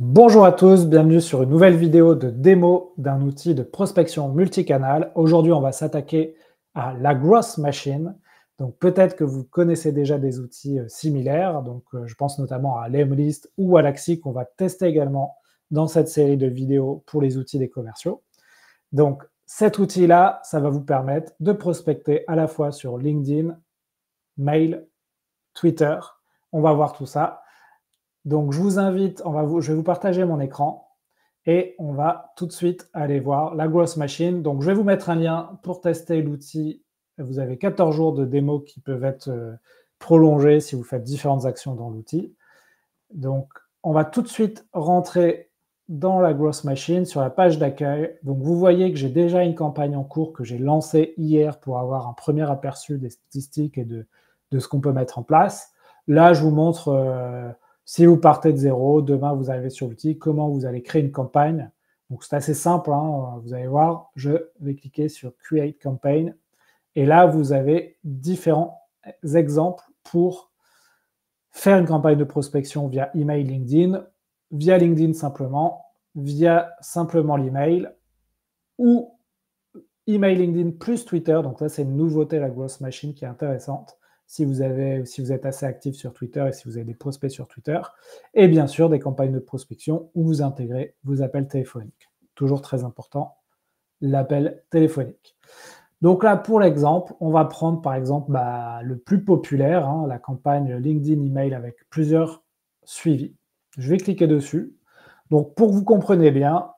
Bonjour à tous, bienvenue sur une nouvelle vidéo de démo d'un outil de prospection multicanal. Aujourd'hui, on va s'attaquer à la Growth Machine. Donc peut-être que vous connaissez déjà des outils similaires, donc je pense notamment à Lemlist ou Alaxy qu'on va tester également dans cette série de vidéos pour les outils des commerciaux. Donc cet outil-là, ça va vous permettre de prospecter à la fois sur LinkedIn, mail, Twitter. On va voir tout ça. Donc, je vous invite, je vais vous partager mon écran et on va tout de suite aller voir la Growth Machine. Donc, je vais vous mettre un lien pour tester l'outil. Vous avez 14 jours de démo qui peuvent être prolongés si vous faites différentes actions dans l'outil. Donc, on va tout de suite rentrer dans la Growth Machine sur la page d'accueil. Donc, vous voyez que j'ai déjà une campagne en cours que j'ai lancée hier pour avoir un premier aperçu des statistiques et de ce qu'on peut mettre en place. Là, je vous montre... si vous partez de zéro, demain vous arrivez sur l'outil, comment vous allez créer une campagne. Donc c'est assez simple, hein, vous allez voir, je vais cliquer sur Create Campaign. Et là, vous avez différents exemples pour faire une campagne de prospection via email LinkedIn, via LinkedIn simplement, via simplement l'email, ou email LinkedIn plus Twitter. Donc là, c'est une nouveauté, la Growth Machine, qui est intéressante. Si vous êtes assez actif sur Twitter et si vous avez des prospects sur Twitter, et bien sûr des campagnes de prospection où vous intégrez vos appels téléphoniques. Toujours très important, l'appel téléphonique. Donc là, pour l'exemple, on va prendre par exemple le plus populaire, hein, la campagne LinkedIn Email avec plusieurs suivis. Je vais cliquer dessus. Donc pour que vous compreniez bien,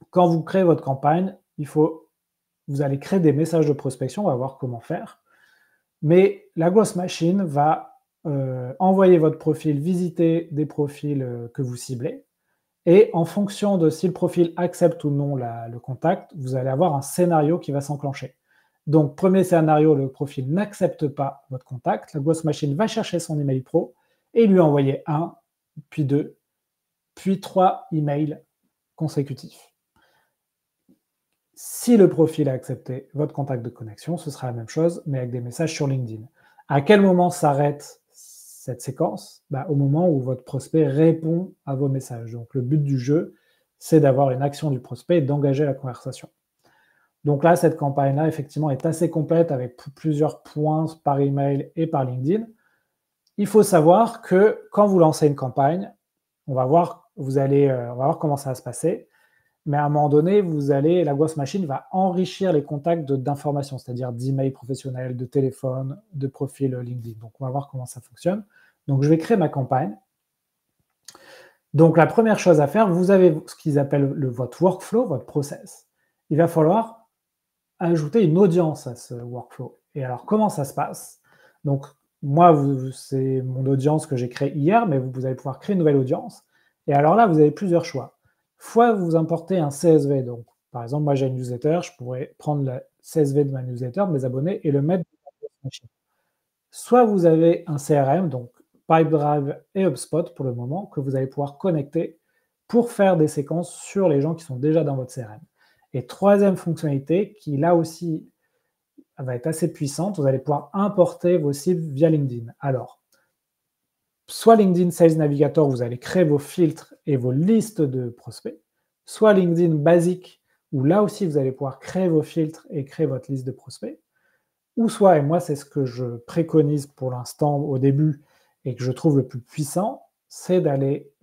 quand vous créez votre campagne, vous allez créer des messages de prospection, on va voir comment faire. Mais la Growth Machine va envoyer votre profil, visiter des profils que vous ciblez, et en fonction de si le profil accepte ou non le contact, vous allez avoir un scénario qui va s'enclencher. Donc, premier scénario, le profil n'accepte pas votre contact, la Growth Machine va chercher son email pro et lui envoyer 1, puis 2, puis 3 emails consécutifs. Si le profil a accepté votre contact de connexion, ce sera la même chose, mais avec des messages sur LinkedIn. À quel moment s'arrête cette séquence? Au moment où votre prospect répond à vos messages. Donc le but du jeu, c'est d'avoir une action du prospect et d'engager la conversation. Donc là, cette campagne-là, effectivement, est assez complète avec plusieurs points par email et par LinkedIn. Il faut savoir que quand vous lancez une campagne, on va voir comment ça va se passer. Mais à un moment donné, la Growth Machine va enrichir les contacts d'informations, c'est-à-dire d'emails professionnels, de téléphone, de profil LinkedIn. Donc, on va voir comment ça fonctionne. Donc, je vais créer ma campagne. Donc, la première chose à faire, vous avez ce qu'ils appellent votre workflow, votre process. Il va falloir ajouter une audience à ce workflow. Et alors, comment ça se passe? Donc, moi, c'est mon audience que j'ai créée hier, mais vous allez pouvoir créer une nouvelle audience. Et alors là, vous avez plusieurs choix. Soit vous importez un CSV, donc par exemple, moi j'ai une newsletter, je pourrais prendre le CSV de ma newsletter, de mes abonnés, et le mettre dans la machine. Soit vous avez un CRM, donc Pipedrive et HubSpot pour le moment, que vous allez pouvoir connecter pour faire des séquences sur les gens qui sont déjà dans votre CRM. Et troisième fonctionnalité, qui là aussi va être assez puissante, vous allez pouvoir importer vos cibles via LinkedIn. Alors, soit LinkedIn Sales Navigator, vous allez créer vos filtres et vos listes de prospects, soit LinkedIn basique, où là aussi vous allez pouvoir créer vos filtres et créer votre liste de prospects, ou soit, et moi c'est ce que je préconise pour l'instant au début et que je trouve le plus puissant, c'est d'aller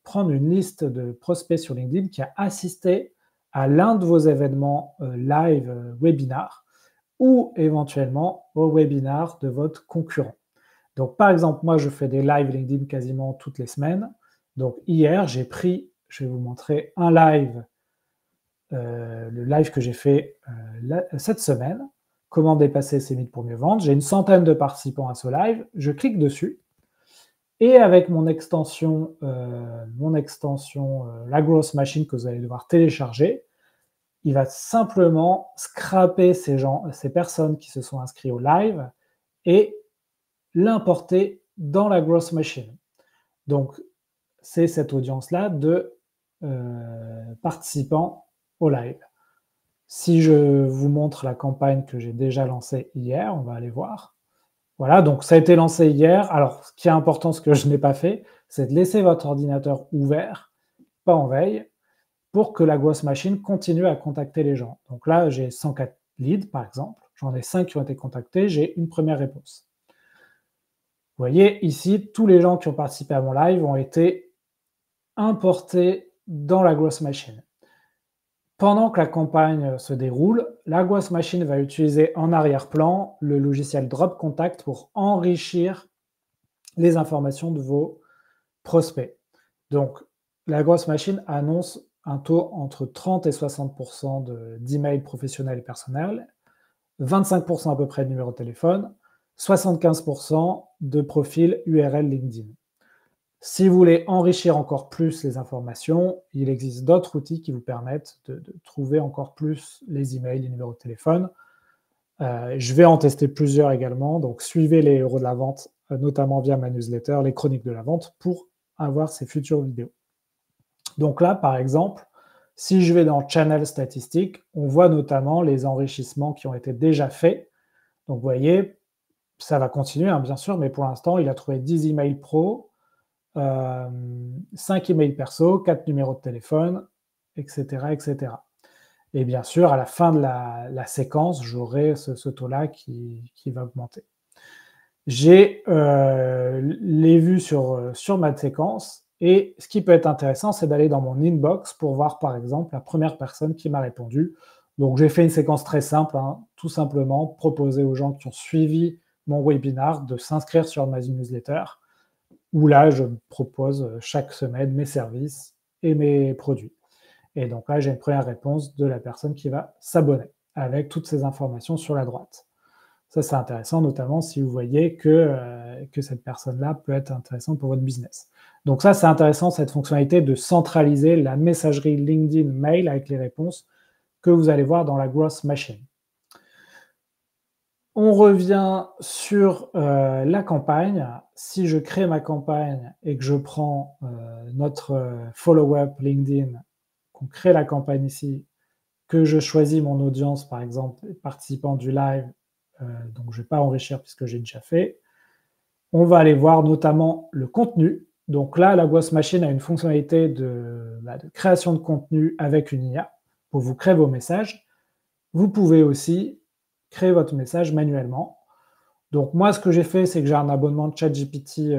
prendre une liste de prospects sur LinkedIn qui a assisté à l'un de vos événements live webinar ou éventuellement au webinar de votre concurrent. Donc, par exemple, moi, je fais des lives LinkedIn quasiment toutes les semaines. Donc, hier, je vais vous montrer un live, le live que j'ai fait cette semaine, comment dépasser ses mythes pour mieux vendre. J'ai une centaine de participants à ce live. Je clique dessus. Et avec mon extension la Growth Machine que vous allez devoir télécharger, il va simplement scraper ces personnes qui se sont inscrites au live et l'importer dans la Growth Machine. Donc, c'est cette audience-là de participants au live. Si je vous montre la campagne que j'ai déjà lancée hier, on va aller voir. Voilà, donc ça a été lancé hier. Alors, ce qui est important, ce que je n'ai pas fait, c'est de laisser votre ordinateur ouvert pas en veille, pour que la Growth Machine continue à contacter les gens. Donc là, j'ai 104 leads, par exemple. J'en ai 5 qui ont été contactés, j'ai une première réponse. Vous voyez, ici, tous les gens qui ont participé à mon live ont été importés dans la Growth Machine. Pendant que la campagne se déroule, la Growth Machine va utiliser en arrière-plan le logiciel Drop Contact pour enrichir les informations de vos prospects. Donc, la Growth Machine annonce un taux entre 30 et 60% d'emails professionnels et personnels, 25% à peu près de numéro de téléphone, 75% de profil URL LinkedIn. Si vous voulez enrichir encore plus les informations, il existe d'autres outils qui vous permettent de trouver encore plus les emails, les numéros de téléphone. Je vais en tester plusieurs également, donc suivez les héros de la vente, notamment via ma newsletter, les chroniques de la vente, pour avoir ces futures vidéos. Donc là, par exemple, si je vais dans Channel Statistiques, on voit notamment les enrichissements qui ont été déjà faits. Donc vous voyez, ça va continuer, hein, bien sûr, mais pour l'instant, il a trouvé 10 emails pro, 5 emails perso, 4 numéros de téléphone, etc., etc. Et bien sûr, à la fin de la séquence, j'aurai ce taux-là qui va augmenter. J'ai les vues sur ma séquence, et ce qui peut être intéressant, c'est d'aller dans mon inbox pour voir, par exemple, la première personne qui m'a répondu. Donc, j'ai fait une séquence très simple, hein, tout simplement proposer aux gens qui ont suivi mon webinar de s'inscrire sur ma newsletter, où là, je propose chaque semaine mes services et mes produits. Et donc là, j'ai une première réponse de la personne qui va s'abonner, avec toutes ces informations sur la droite. Ça, c'est intéressant, notamment si vous voyez que cette personne-là peut être intéressante pour votre business. Donc ça, c'est intéressant, cette fonctionnalité de centraliser la messagerie LinkedIn Mail avec les réponses que vous allez voir dans la Growth Machine. On revient sur la campagne. Si je crée ma campagne et que je prends notre follow-up LinkedIn, qu'on crée la campagne ici, que je choisis mon audience, par exemple, participant du live, donc je ne vais pas enrichir puisque j'ai déjà fait, on va aller voir notamment le contenu. Donc là, la Growth Machine a une fonctionnalité de création de contenu avec une IA pour vous créer vos messages. Vous pouvez aussi créer votre message manuellement. Donc moi, ce que j'ai fait, c'est que j'ai un abonnement de ChatGPT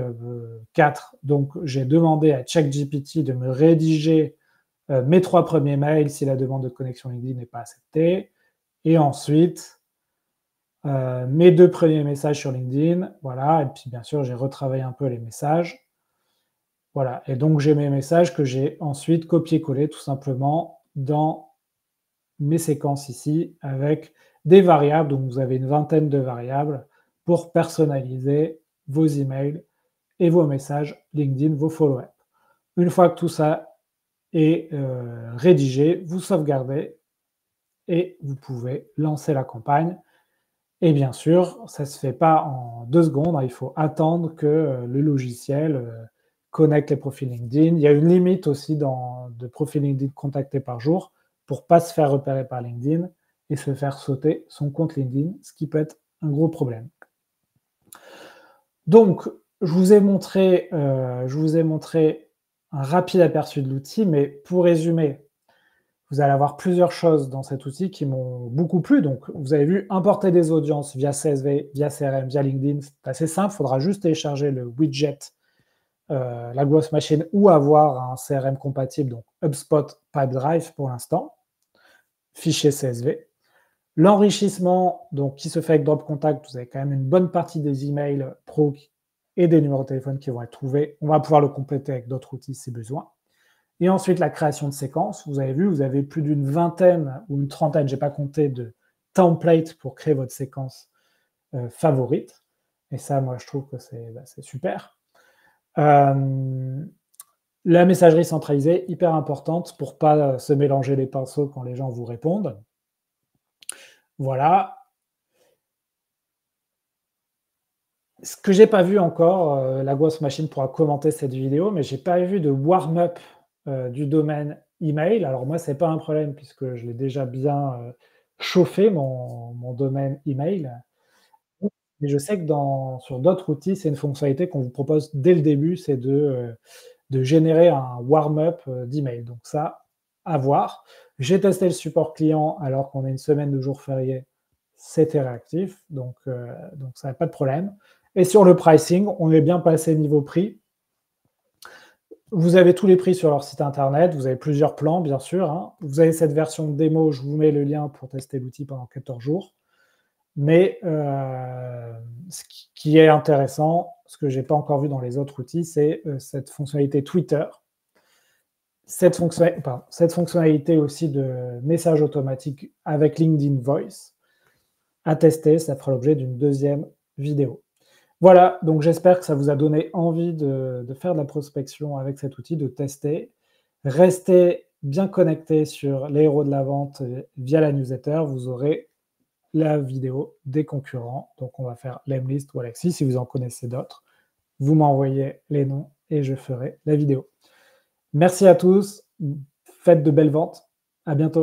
4, donc j'ai demandé à ChatGPT de me rédiger mes 3 premiers mails si la demande de connexion LinkedIn n'est pas acceptée, et ensuite mes 2 premiers messages sur LinkedIn, voilà, et puis bien sûr, j'ai retravaillé un peu les messages. Voilà, et donc j'ai mes messages que j'ai ensuite copié-collé tout simplement dans mes séquences ici, avec des variables, donc vous avez une vingtaine de variables pour personnaliser vos emails et vos messages LinkedIn, vos follow-up. Une fois que tout ça est rédigé, vous sauvegardez et vous pouvez lancer la campagne. Et bien sûr, ça ne se fait pas en 2 secondes, hein, il faut attendre que le logiciel connecte les profils LinkedIn. Il y a une limite aussi de profils LinkedIn contactés par jour pour ne pas se faire repérer par LinkedIn et se faire sauter son compte LinkedIn, ce qui peut être un gros problème. Donc, je vous ai montré un rapide aperçu de l'outil, mais pour résumer, vous allez avoir plusieurs choses dans cet outil qui m'ont beaucoup plu. Donc, vous avez vu, importer des audiences via CSV, via CRM, via LinkedIn, c'est assez simple. Il faudra juste télécharger le widget, la Growth Machine, ou avoir un CRM compatible, donc HubSpot, Pipedrive pour l'instant, fichier CSV. L'enrichissement, donc, qui se fait avec Drop Contact, vous avez quand même une bonne partie des emails pro et des numéros de téléphone qui vont être trouvés. On va pouvoir le compléter avec d'autres outils si besoin. Et ensuite, la création de séquences. Vous avez vu, vous avez plus d'une vingtaine ou une trentaine, je n'ai pas compté, de templates pour créer votre séquence favorite. Et ça, moi, je trouve que c'est super. La messagerie centralisée, hyper importante pour ne pas se mélanger les pinceaux quand les gens vous répondent. Voilà. Ce que j'ai pas vu encore, la Growth Machine pourra commenter cette vidéo, mais j'ai pas vu de warm-up du domaine email. Alors moi, c'est pas un problème puisque je l'ai déjà bien chauffé mon domaine email. Mais je sais que sur d'autres outils, c'est une fonctionnalité qu'on vous propose dès le début, c'est de de générer un warm-up d'email. Donc ça, à voir. J'ai testé le support client alors qu'on a une semaine de jours fériés, c'était réactif, donc ça n'a pas de problème. Et sur le pricing, on est bien passé niveau prix. Vous avez tous les prix sur leur site internet, vous avez plusieurs plans, bien sûr, hein. Vous avez cette version démo, je vous mets le lien pour tester l'outil pendant 14 jours. Mais ce qui est intéressant, ce que je n'ai pas encore vu dans les autres outils, c'est cette fonctionnalité Twitter. Cette fonctionnalité aussi de message automatique avec LinkedIn Voice à tester, ça fera l'objet d'une deuxième vidéo. Voilà, donc j'espère que ça vous a donné envie de faire de la prospection avec cet outil, de tester. Restez bien connectés sur les héros de la vente via la newsletter, vous aurez la vidéo des concurrents. Donc on va faire Lemlist ou Alexis, si vous en connaissez d'autres. Vous m'envoyez les noms et je ferai la vidéo. Merci à tous, faites de belles ventes, à bientôt.